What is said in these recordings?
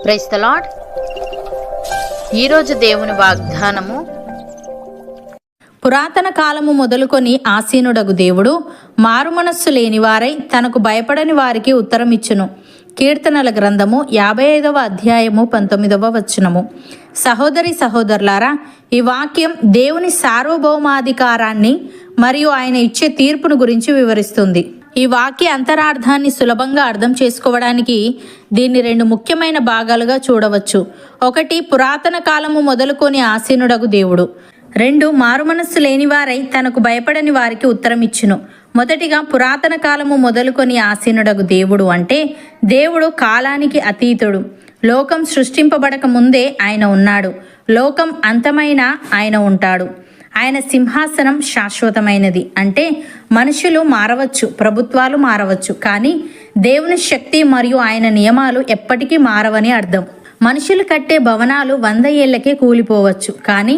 Praise the lord. ఈరోజు దేవుని వాగ్దానము, పురాతన కాలము మొదలుకొని ఆసీనుడగు దేవుడు మారుమనస్సు లేనివారై తనకు భయపడని వారికి ఉత్తరమిచ్చును. కీర్తనల గ్రంథము 55వ అధ్యాయము 19వ వచనము. సహోదరి సహోదరులారా, ఈ వాక్యం దేవుని సార్వభౌమాధికారాన్ని మరియు ఆయన ఇచ్చే తీర్పును గురించి వివరిస్తుంది. ఈ వాక్య అంతరార్థాన్ని సులభంగా అర్థం చేసుకోవడానికి దీన్ని 2 ముఖ్యమైన భాగాలుగా చూడవచ్చు. 1, పురాతన కాలము మొదలుకొని ఆసీనుడగు దేవుడు. 2, మారుమనస్సు లేనివారై తనకు భయపడని వారికి ఉత్తరమిచ్చును. మొదటిగా, పురాతన కాలము మొదలుకొని ఆసీనుడగు దేవుడు అంటే దేవుడు కాలానికి అతీతుడు. లోకం సృష్టింపబడక ముందే ఆయన ఉన్నాడు. లోకం అంతమైన ఆయన ఉంటాడు. ఆయన సింహాసనం శాశ్వతమైనది. అంటే మనుషులు మారవచ్చు, ప్రభుత్వాలు మారవచ్చు, కానీ దేవుని శక్తి మరియు ఆయన నియమాలు ఎప్పటికీ మారవని అర్థం. మనుషులు కట్టే భవనాలు 100 ఏళ్లకే కూలిపోవచ్చు, కానీ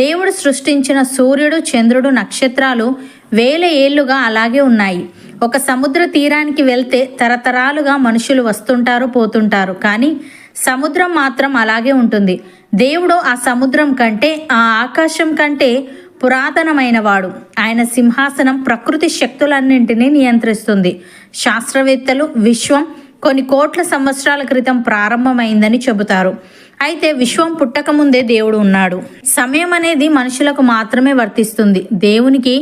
దేవుడు సృష్టించిన సూర్యుడు, చంద్రుడు, నక్షత్రాలు 1000 ఏళ్లుగా అలాగే ఉన్నాయి. ఒక సముద్ర తీరానికి వెళ్తే తరతరాలుగా మనుషులు వస్తుంటారు, పోతుంటారు, కానీ సముద్రం మాత్రం అలాగే ఉంటుంది. దేవుడు ఆ సముద్రం కంటే, ఆ ఆకాశం కంటే పురాతనమైన వాడు. ఆయన సింహాసనం ప్రకృతి శక్తులన్నింటినీ నియంత్రిస్తుంది. శాస్త్రవేత్తలు విశ్వం కొన్ని కోట్ల సంవత్సరాల క్రితం ప్రారంభమైందని చెబుతారు. అయితే విశ్వం పుట్టకముందే దేవుడు ఉన్నాడు. సమయం అనేది మనుషులకు మాత్రమే వర్తిస్తుంది. దేవునికి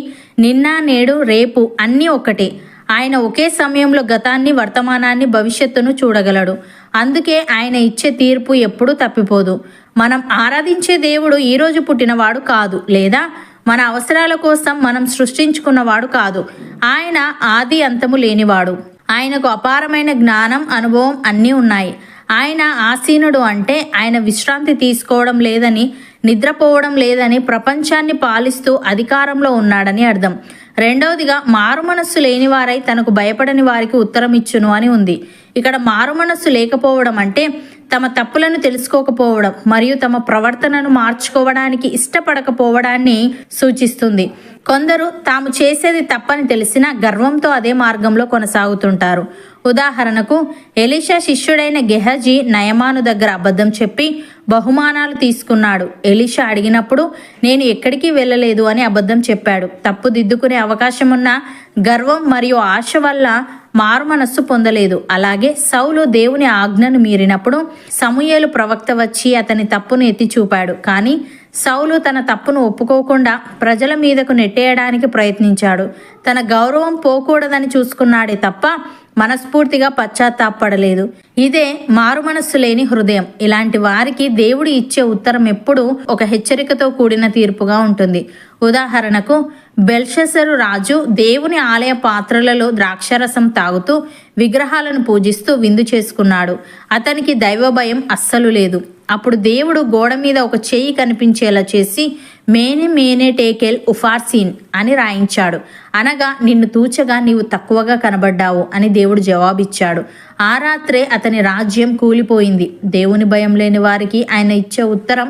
నిన్న, నేడు, రేపు అన్నీ ఒక్కటే. ఆయన ఒకే సమయంలో గతాన్ని, వర్తమానాన్ని, భవిష్యత్తును చూడగలడు. అందుకే ఆయన ఇచ్చే తీర్పు ఎప్పుడూ తప్పిపోదు. మనం ఆరాధించే దేవుడు ఈరోజు పుట్టినవాడు కాదు, లేదా మన అవసరాల కోసం మనం సృష్టించుకున్నవాడు కాదు. ఆయన ఆది అంతము లేనివాడు. ఆయనకు అపారమైన జ్ఞానం, అనుభవం అన్నీ ఉన్నాయి. ఆయన ఆసీనుడు అంటే ఆయన విశ్రాంతి తీసుకోవడం లేదని, నిద్రపోవడం లేదని, ప్రపంచాన్ని పాలిస్తూ అధికారంలో ఉన్నాడని అర్థం. రెండవదిగా, మారుమనస్సు లేనివారై తనకు భయపడని వారికి ఉత్తరమిచ్చును అని ఉంది. ఇక్కడ మారుమనస్సు లేకపోవడం అంటే తమ తప్పులను తెలుసుకోకపోవడం మరియు తమ ప్రవర్తనను మార్చుకోవడానికి ఇష్టపడకపోవడాన్ని సూచిస్తుంది. కొందరు తాము చేసేది తప్పని తెలిసినా గర్వంతో అదే మార్గంలో కొనసాగుతుంటారు. ఉదాహరణకు, ఎలీషా శిష్యుడైన గెహజీ నయమాను దగ్గర అబద్ధం చెప్పి బహుమానాలు తీసుకున్నాడు. ఎలీషా అడిగినప్పుడు నేను ఎక్కడికి వెళ్ళలేదు అని అబద్ధం చెప్పాడు. తప్పు దిద్దుకునే అవకాశం ఉన్న గర్వం మరియు ఆశ వల్ల మారుమనస్సు పొందలేదు. అలాగే సౌలు దేవుని ఆజ్ఞను మీరినప్పుడు సమూయేలు ప్రవక్త వచ్చి అతని తప్పును ఎత్తి చూపాడు. కానీ సౌలు తన తప్పును ఒప్పుకోకుండా ప్రజల మీదకు నెట్టేయడానికి ప్రయత్నించాడు. తన గౌరవం పోకూడదని చూసుకున్నాడే తప్ప మనస్ఫూర్తిగా పశ్చాత్తాపడలేదు. ఇదే మారుమనస్సు లేని హృదయం. ఇలాంటి వారికి దేవుడు ఇచ్చే ఉత్తరం ఎప్పుడూ ఒక హెచ్చరికతో కూడిన తీర్పుగా ఉంటుంది. ఉదాహరణకు, బెల్షస్సరు రాజు దేవుని ఆలయ పాత్రలలో ద్రాక్షరసం తాగుతూ విగ్రహాలను పూజిస్తూ విందు చేసుకున్నాడు. అతనికి దైవ భయం అస్సలు లేదు. అప్పుడు దేవుడు గోడ మీద ఒక చెయ్యి కనిపించేలా చేసి మేనే మేనే టేకెల్ ఉఫార్సీన్ అని రాయించాడు. అనగా నిన్ను తూచగా నీవు తక్కువగా కనబడ్డావు అని దేవుడు జవాబిచ్చాడు. ఆ రాత్రే అతని రాజ్యం కూలిపోయింది. దేవుని భయం లేని వారికి ఆయన ఇచ్చే ఉత్తరం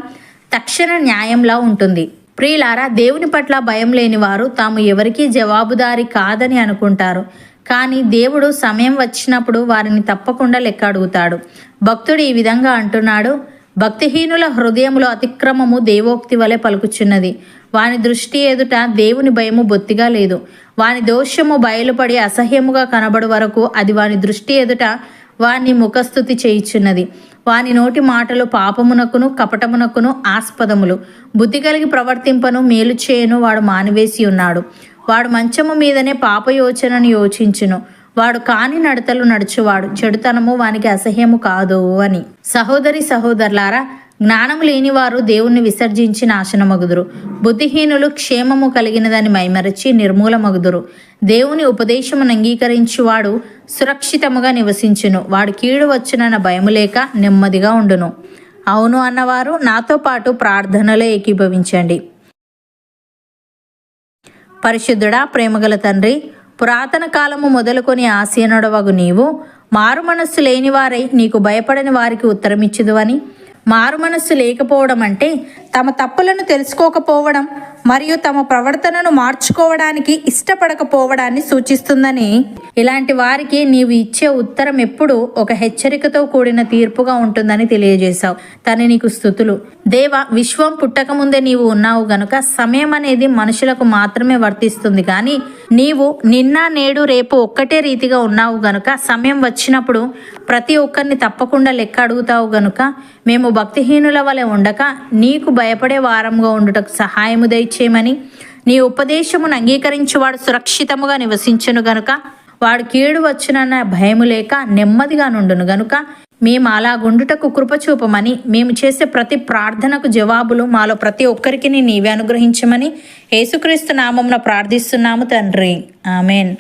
తక్షణ న్యాయంలా ఉంటుంది. ప్రియులారా, దేవుని పట్ల భయం లేని వారు తాము ఎవరికీ జవాబుదారి కాదని అనుకుంటారు. కానీ దేవుడు సమయం వచ్చినప్పుడు వారిని తప్పకుండా లెక్క అడుగుతాడు. భక్తుడు ఈ విధంగా అంటున్నాడు: భక్తిహీనుల హృదయములో అతిక్రమము దేవోక్తి వలె పలుకుచున్నది. వాని దృష్టి ఎదుట దేవుని భయము బొత్తిగా లేదు. వాని దోషము బయలుపడి అసహ్యముగా కనబడు వరకు అది వాని దృష్టి ఎదుట వాని ముఖస్థుతి చేయుచున్నది. వాని నోటి మాటలు పాపమునకును కపటమునకును ఆస్పదములు. బుద్ధి కలిగి ప్రవర్తింపను మేలు చేయను వాడు మానివేసి ఉన్నాడు. వాడు మంచము మీదనే పాపయోచనను యోచించును. వాడు కాని నడతలు నడుచువాడు. చెడుతనము వానికి అసహ్యము కాదు అని. సహోదరి సహోదరులారా, జ్ఞానము లేనివారు దేవుణ్ణి విసర్జించి నాశనమగుదురు. బుద్ధిహీనులు క్షేమము కలిగినదని మైమరచి నిర్మూలమగుదురు. దేవుని ఉపదేశమును అంగీకరించువాడు సురక్షితముగా నివసించును. వాడు కీడు వచ్చునన్న భయము లేక నెమ్మదిగా ఉండును. అవును అన్నవారు నాతో పాటు ప్రార్థనలో ఏకీభవించండి. పరిశుద్ధుడా, ప్రేమగల తండ్రి, పురాతన కాలము మొదలుకొని ఆసీనుడవగు నీవు మారుమనస్సు లేనివారై నీకు భయపడని వారికి ఉత్తరమిచ్చుదువని, మారుమనస్సు లేకపోవడం అంటే తమ తప్పులను తెలుసుకోకపోవడం మరియు తమ ప్రవర్తనను మార్చుకోవడానికి ఇష్టపడకపోవడాన్ని సూచిస్తుందని, ఇలాంటి వారికి నీవు ఇచ్చే ఉత్తరం ఎప్పుడు ఒక హెచ్చరికతో కూడిన తీర్పుగా ఉంటుందని తెలియజేశావు. తండ్రి నీకు స్తుతులు. దేవ, విశ్వం పుట్టక ముందే నీవు ఉన్నావు గనుక సమయం అనేది మనుషులకు మాత్రమే వర్తిస్తుంది, కానీ నీవు నిన్న నేడు రేపు ఒక్కటే రీతిగా ఉన్నావు గనుక సమయం వచ్చినప్పుడు ప్రతి ఒక్కరిని తప్పకుండా లెక్క అడుగుతావు గనుక మేము భక్తిహీనుల వలె ఉండక నీకు భయపడే వారంగా ఉండుటకు సహాయము దయచేయమని, నీ ఉపదేశమును అంగీకరించువాడు సురక్షితముగా నివసించును గనుక వాడు కీడు వచ్చునన్న భయము లేక నెమ్మదిగా నుండును గనుక మేము అలాగుండుటకు కృపచూపమని, మేము చేసే ప్రతి ప్రార్థనకు జవాబులు మాలో ప్రతి ఒక్కరికి నీవే అనుగ్రహించమని యేసుక్రీస్తు నామమున ప్రార్థిస్తున్నాము తండ్రి. ఆమెన్.